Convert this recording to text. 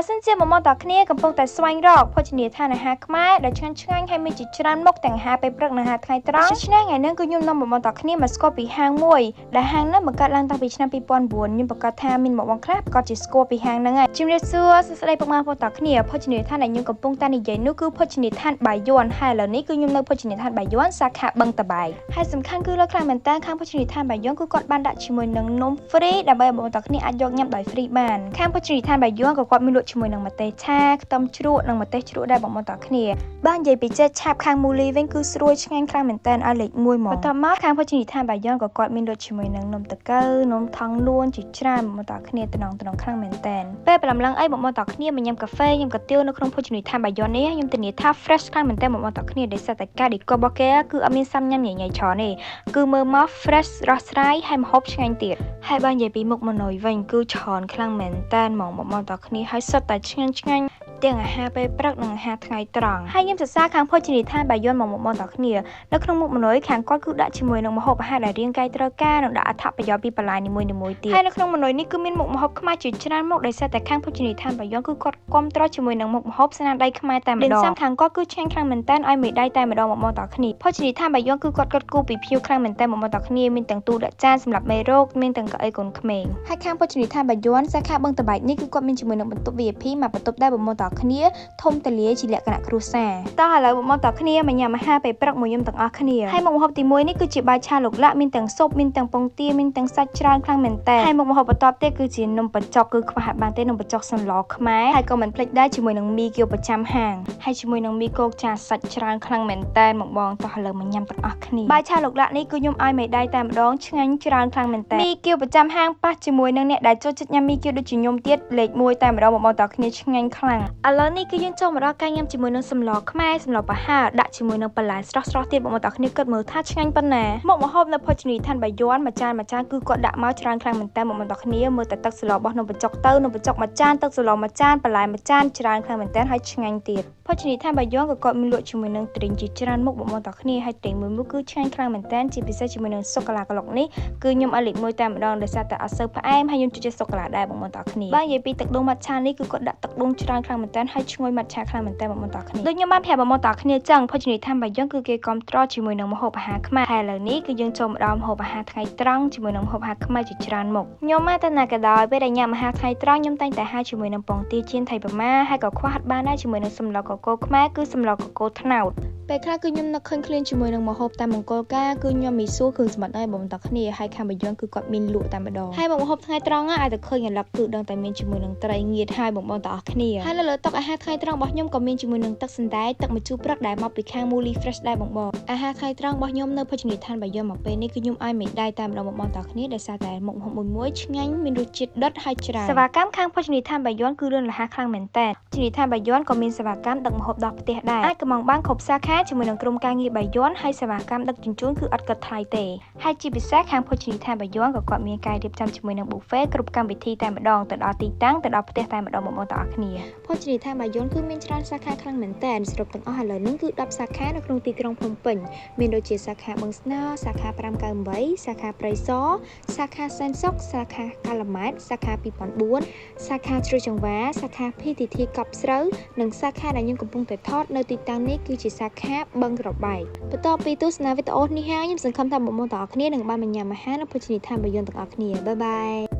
បើសិនជាមកតគ្នាកំពុងតែស្វែងរកភោជនីយដ្ឋានអាហារខ្មែរដែលឆ្ងាញ់ហើយមានជាច្រើនមុខទាំងអាហារពេលព្រឹកនិងអាហារថ្ងៃត្រង់ដូច្នេះថ្ងៃនេះគឺខ្ញុំនាំមកតគ្នាមកស្គាល់ពីហាងមួយដែលហាងនេះបង្កើតឡើងតាំងពីឆ្នាំ2009ខ្ញុំប្រកាសថាមានមកបងខ្លះប្រកាសជាស្គាល់ពីហាងហ្នឹងហើយជំរាបសួរសួស្តីពុកម៉ែបងប្អូនតគ្នាភោជនីយដ្ឋានដែលខ្ញុំកំពុងតែនិយាយនោះគឺភោជនីយដ្ឋានបាយ័នហើយឥឡូវនេះគឺខ្ញុំនៅភោជនីយដ្ឋានបាយ័នសាខាបឹងតបែកហើយសំខាន់គឺលើខ្លាំងមែនតើខាងភោជនីយដ្ឋានបាយ័នគឺគាត់បានដាក់ជាមួយនឹងនំ free ដើម្បីបងប្អូនតគ្នាអាចយកញ៉ាំដោយ free បានខាងភោជនីយដ្ឋានបាយ័នក៏គាត់មានលក់ជាមួយនឹងម្ទេសឆាខ្ទឹមជ្រក់និងម្ទេសជ្រក់ដែរបងប្អូនតគ្នាបាននិយាយពីចិត្តឆាប់ខាងមូលីវិញគឺស្រួយឆ្ងាញ់ខ្លាំងមែនតើឲ្យលេខ1ហ្មងបន្ទាប់មកខាងភោជនីយដ្ឋានបាយ័នក៏គាត់មានលក់ជាមួយនឹងនំតកៅនំថងនួនជាច្រើនបងប្អូនតគ្នាតំណខ្លាំងមែនតើពេលព្រលឹមឡើងអីបងប្អូនតគ្នាមកញ៉ាំកាហ្វេញ៉ាំកាទៀវនៅក្នុងភោជនីយដ្ឋានបាយ័ននេះខ្ញុំធានាថា fresh ខ្លាំងមែនតើបងប្អូនតគ្នាដែលសារតែការឌីកូរបស់គេគឺអត់មានសាំញ៉ាំញ៉ៃច្រើនទេគឺមើលមក fresh ស្រស់ស្រាយហើយម្ហូបឆ្ងាញ់ទៀតហើយបើនិយាយពីមុខម៉ណុយវិញគឺច្រើនខ្លាំងមែនតើហ្មងបងប្អូនតគ្នាហើយសុទ្ធតែឆ្ងាញ់ទាំងអាហារពេលព្រឹកនិងអាហារថ្ងៃត្រង់ហើយខ្ញុំសរសើរខាងភោជនីយដ្ឋានបាយ័នមកបងតគ្នានៅក្នុងមុខម៉ណុយខាងគាត់គឺដាក់ជាមួយនឹងម្ហូបអាហារដែលរាងកាយត្រូវការនិងដាក់អត្ថប្រយោជន៍ពីបន្លែនីមួយៗទៀតហើយនៅក្នុងម៉ណុយនេះគឺមានមុខម្ហូបខ្មែរជាច្រើនមុខដែលតែខាងភោជនីយដ្ឋានបាយ័នគឺគាត់គាំទ្រជាមួយនឹងមុខម្ហូបស្នាដៃខ្មែរតែម្ដងខាងគាត់គឺឆ្ងាញ់ខ្លាំងមែនតើឲ្យមេដៃតែម្ដងបងតគ្នាភោជនីយដ្ឋានបាយ័នគឺគាត់គូពីភៀវខ្លាំងមែនតើបងតគ្នាមានទាំងទូដាក់ចានសម្រាប់មេរោគមានទាំងកៅអីកូនក្មេងហើយខាងភោជនីយដ្ឋានបាយ័នសាខាបឹងតបែកនេះគឺគាត់មានជាមួយនឹងបន្ទប់ VIP មកបន្ទប់ដែរបងតគ្នាធំតលាជាលក្ខណៈគ្រួសារតោះឥឡូវបងតគ្នាមកញ៉ាំអាហារពេលព្រឹកមួយខ្ញុំទាំងអស់គ្នាហើយមុខម្ហូបទី1នេះគឺជាបាយឆាលោកឡាក់មានទាំងស៊ុបមានទាំងពងទាមានទាំងសាច់ច្រើនខ្លាំងមែនតើហើយមុខម្ហូបបន្ទាប់ទៀតគឺជានំបញ្ចុកគឺខ្វះបានទេនំបញ្ចុកសន្លខ្មែរហើយក៏មិនភ្លេចដែរជាមួយនឹងមីគីវប្រចាំហាងហើយជាមួយនឹងមីគោកចាសាច់ច្រើនខ្លាំងមែនតើមកបងតោះឥឡូវមកញ៉ាំទាំងអស់គ្នាបាយឆាលោកឡាក់នេះគឺខ្ញុំឲ្យមេដៃតែម្ដងឆ្ងាញ់ច្រើនខ្លាំងមែនតើមីគីវប្រចាំហាងប៉ះជាមួយនឹងអ្នកដែលចូលចិត្តញ៉ាំមីគីវដូចជាខ្ញុំទៀតលេខ1តែម្ដងបងតគ្នាឆ្ងាញ់ខ្លាំងឥឡូវនេះគឺយើងចូលមកដល់ការញ៉ាំជាមួយនឹងសម្លខ្មែរសម្លប្រហើរដាក់ជាមួយនឹងបន្លែស្រស់ទៀតបងតគ្នាគិតមើលថាឆ្ងាញ់ប៉ុណ្ណាមុខម្ហូបនៅភោជនីយដ្ឋានបាយ័នមួយចានគឺគាត់ដាក់មកច្រើនខ្លាំងមែនតើបងតគ្នាមើលតែទឹកសឡរបស់នំបញ្ចុកទៅនំបញ្ចុកមួយចានទឹកសឡមួយចានបន្លែមួយចានច្រើនខ្លាំងមែនតើហើយឆ្ងាញ់ទៀតភោជនីយដ្ឋានបាយ័នក៏គាត់មានលក់ជាមួយនឹងត្រីជាច្រើនមុខបងតគ្នាហើយត្រីមួយមុខគឺឆ្ងាញ់ខ្លាំងមែនតើជាពិសេសជាមួយនឹងសូកូឡាក្លុកនេះគឺខ្ញុំឲ្យលេខ1តែម្ដងដោយសារតែអត់សូវផ្អែមហើយខ្ញុំចូលចិត្តសូកូឡាដែរបងតគ្នាបើនិយាយពីទឹកដូងម៉ាត់ឆានេះគឺគាត់ដាក់ទឹកដូងច្រើនខ្លាំងមែនតើហើយឈ្ងុយម៉ាត់ឆាខ្លាំងមែនតើបងតគ្នាដូចខ្ញុំបានប្រាប់បងតគ្នាចឹងភោជនីយដ្ឋានបាយ័នគឺគេគាំទ្រជាមួយនឹងម្ហូបអាហារខ្មែរហើយឥឡូវនេះគឺយើងចូលមកដល់ម្ហូបអាហារថ្ងៃត្រង់ជាមួយនឹងម្ហូបអាហារខ្មែរជាច្រើនមុខខ្ញុំមកតែណាក៏ដោយពេលដែលញ៉ាំអាហារថ្ងៃត្រង់ខ្ញុំតែងតែហៅជាមួយនឹងពងទាចៀនថៃប្រមាហើយក៏ខ្វះអត់បានដែរជាមួយនឹងសម្លកកូរខ្មែរគឺសម្លកកូរត្នោតពេលខ្លះគឺខ្ញុំនឹកឃើញឃ្លានជាមួយនឹងម្ហូបតាមមង្គលការគឺខ្ញុំមីស៊ូគ្រឿងសមុទ្រដែរបងតគ្នាហើយខាងបាយ័នគឺគាត់មានលក់តែម្ដងហើយម្ហូបថ្ងៃត្រង់អាចទៅឃើញអាឡឹកគឺដឹងតែមានជាមួយនឹងត្រីងៀតហើយបងតអស់គ្នាហើយនៅលើតុអាហារថ្ងៃត្រង់របស់ខ្ញុំក៏មានជាមួយនឹងទឹកសណ្តែកទឹកម្ជូរព្រឹកដែលមកពីខាង Muli Fresh ដែរបងអាហារថ្ងៃត្រង់របស់ខ្ញុំនៅភោជនីយដ្ឋានបាយ័នមកពេលនេះគឺខ្ញុំឲ្យមេដៃតែម្ដងបងតគ្នាដោយសារតែមុខម្ហូបមួយឆ្ងាញ់មានរសជាតិដិតហើយច្រើនសេវាកម្មខាងភោជនីយដ្ឋានបាយ័នគឺលឿនរហ័សខ្លាំងមែនតើភោជនីយដ្ឋានបាយ័នក៏មានសេវាកម្មដឹកម្ហូបដល់ផ្ទះដែរអាចកម្មបានគ្រប់សាខាជាមួយនឹងក្រុមការងារបាយ័នហើយសេវាកម្មដឹកជញ្ជូនគឺអត់គិតថ្លៃទេហើយជាពិសេសខាងភោជនីយដ្ឋានបាយ័នក៏គាត់មានការរៀបចំជាមួយនឹង buffet គ្រប់កម្មវិធីតែម្ដងទៅដល់ទីតាំងទៅដល់ផ្ទះតែម្ដងបងប្អូនទាំងអស់គ្នាភោជនីយដ្ឋានបាយ័នគឺមានច្រើនសាខាខ្លាំងមែនតើសរុបទាំងអស់ឥឡូវនេះគឺ10សាខានៅក្នុងទីក្រុងភ្នំពេញមានដូចជាសាខាបឹងស្នោសាខា598សាខាព្រៃសរសាខាសែនសុកសាខាកាឡាម៉ែតសាខា2004សាខាជ្រោយចង្វាសាខា PTT កប់ស្រូវនិងសាខាដែលខ្ញុំកំពុងតែថតនៅទីតាំងនេះគឺជាសាខាបឹងត្របែកបន្ទាប់ពីទស្សនាវីដេអូនេះហើយខ្ញុំសង្ឃឹមថាបងប្អូនទាំងអស់គ្នានឹងបានញ៉ាំអាហារនៅភោជនីយដ្ឋានបាយ័នទាំងអស់គ្នាបាយបាយ